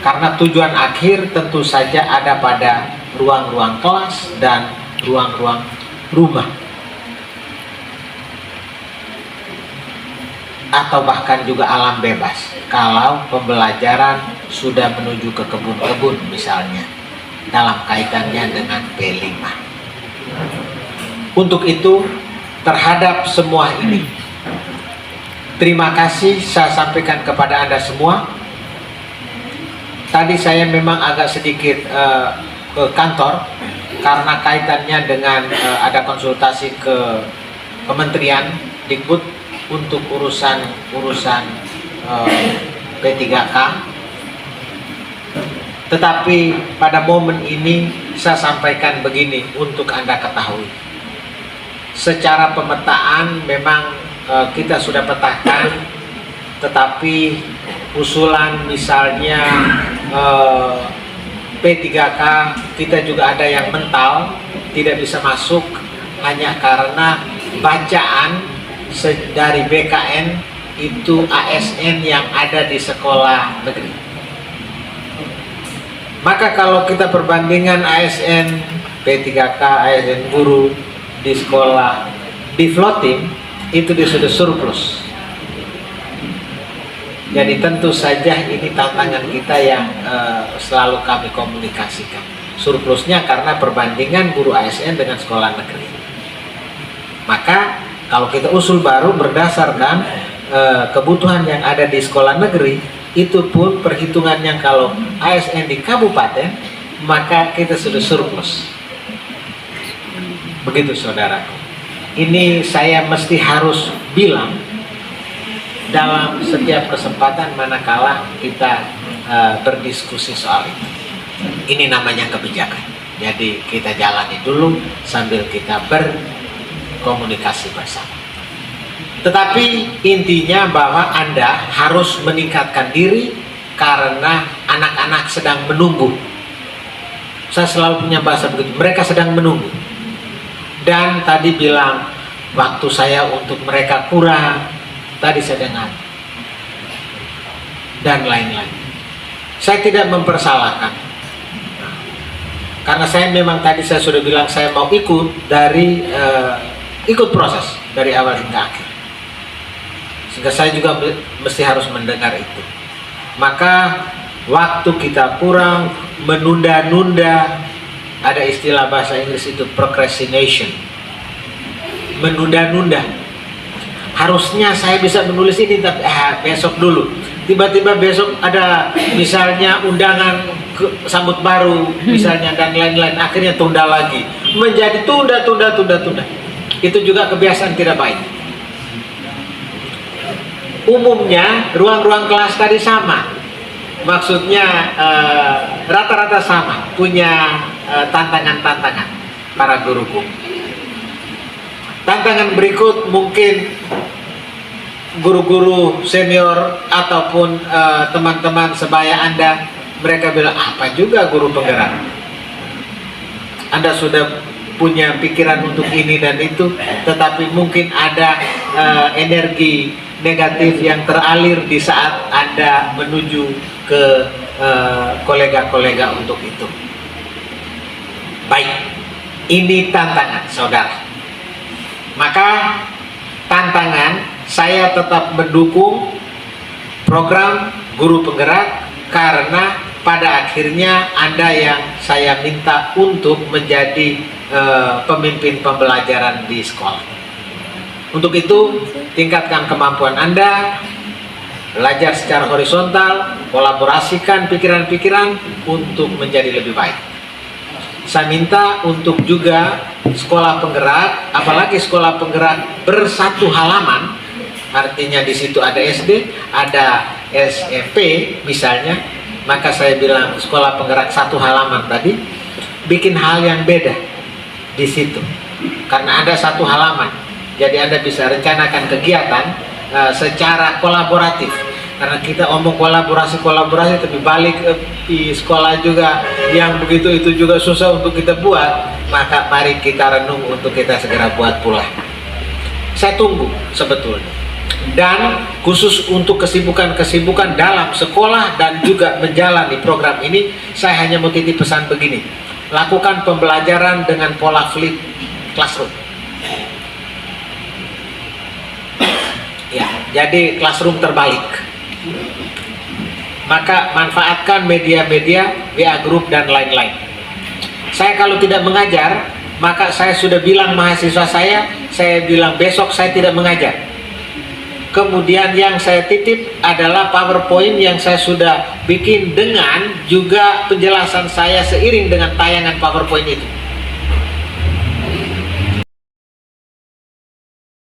karena tujuan akhir tentu saja ada pada ruang-ruang kelas dan ruang-ruang rumah, atau bahkan juga alam bebas kalau pembelajaran sudah menuju ke kebun-kebun misalnya dalam kaitannya dengan P5. Untuk itu, terhadap semua ini, terima kasih saya sampaikan kepada Anda semua. Tadi saya memang agak sedikit ke kantor karena kaitannya dengan ada konsultasi ke Kementerian Dikbud untuk urusan P3K. Tetapi pada momen ini saya sampaikan begini untuk Anda ketahui. Secara pemetaan memang kita sudah petakan, tetapi usulan misalnya P3K kita juga ada yang mental, tidak bisa masuk hanya karena bacaan dari BKN itu ASN yang ada di sekolah negeri. Maka kalau kita perbandingan ASN P3K, ASN guru di sekolah di floating, itu dia sudah surplus. Jadi tentu saja ini tantangan kita yang selalu kami komunikasikan. Surplusnya karena perbandingan guru ASN dengan sekolah negeri. Maka kalau kita usul baru berdasarkan kebutuhan yang ada di sekolah negeri, itu pun perhitungannya kalau ASN di kabupaten, maka kita sudah surplus. Begitu saudaraku. Ini saya mesti harus bilang dalam setiap kesempatan manakala kita berdiskusi soal itu. Ini namanya kebijakan. Jadi kita jalani dulu sambil kita berkomunikasi bersama. Tetapi intinya bahwa Anda harus meningkatkan diri karena anak-anak sedang menunggu. Saya selalu punya bahasa begitu, mereka sedang menunggu. Dan tadi bilang waktu saya untuk mereka kurang, tadi saya dengar, dan lain-lain. Saya tidak mempersalahkan, karena saya memang tadi saya sudah bilang saya mau ikut dari ikut proses dari awal hingga akhir, sehingga saya juga mesti harus mendengar itu. Maka waktu kita kurang, menunda-nunda, ada istilah bahasa Inggris itu procrastination, menunda-nunda. Harusnya saya bisa menulis ini, tapi besok dulu. Tiba-tiba besok ada misalnya undangan sambut baru misalnya dan lain-lain, akhirnya tunda lagi, menjadi tunda. Itu juga kebiasaan tidak baik. Umumnya ruang-ruang kelas tadi sama, maksudnya rata-rata sama, punya tantangan-tantangan para guruku. Tantangan berikut mungkin guru-guru senior ataupun teman-teman sebaya Anda, mereka bilang apa juga guru penggerak. Anda sudah punya pikiran untuk ini dan itu, tetapi mungkin ada energi negatif yang teralir di saat Anda menuju ke kolega-kolega untuk itu. Baik, ini tantangan saudara. Maka tantangan, saya tetap mendukung program guru penggerak karena pada akhirnya Anda yang saya minta untuk menjadi pemimpin pembelajaran di sekolah. Untuk itu, tingkatkan kemampuan Anda, belajar secara horizontal, kolaborasikan pikiran-pikiran untuk menjadi lebih baik. Saya minta untuk juga sekolah penggerak, apalagi sekolah penggerak bersatu halaman, artinya di situ ada SD, ada SMP misalnya, maka saya bilang sekolah penggerak satu halaman tadi, bikin hal yang beda di situ, karena ada satu halaman, jadi Anda bisa rencanakan kegiatan secara kolaboratif. Karena kita omong kolaborasi, tapi balik di sekolah juga yang begitu itu juga susah untuk kita buat, maka mari kita renung untuk kita segera buat pula. Saya tunggu sebetulnya Dan khusus untuk kesibukan-kesibukan dalam sekolah dan juga menjalani program ini, saya hanya mau titip pesan begini: lakukan pembelajaran dengan pola flip classroom. Ya, jadi classroom terbalik. Maka manfaatkan media-media, WA group dan lain-lain. Saya kalau tidak mengajar, maka saya sudah bilang mahasiswa saya bilang besok saya tidak mengajar. Kemudian yang saya titip adalah PowerPoint yang saya sudah bikin dengan juga penjelasan saya seiring dengan tayangan PowerPoint itu.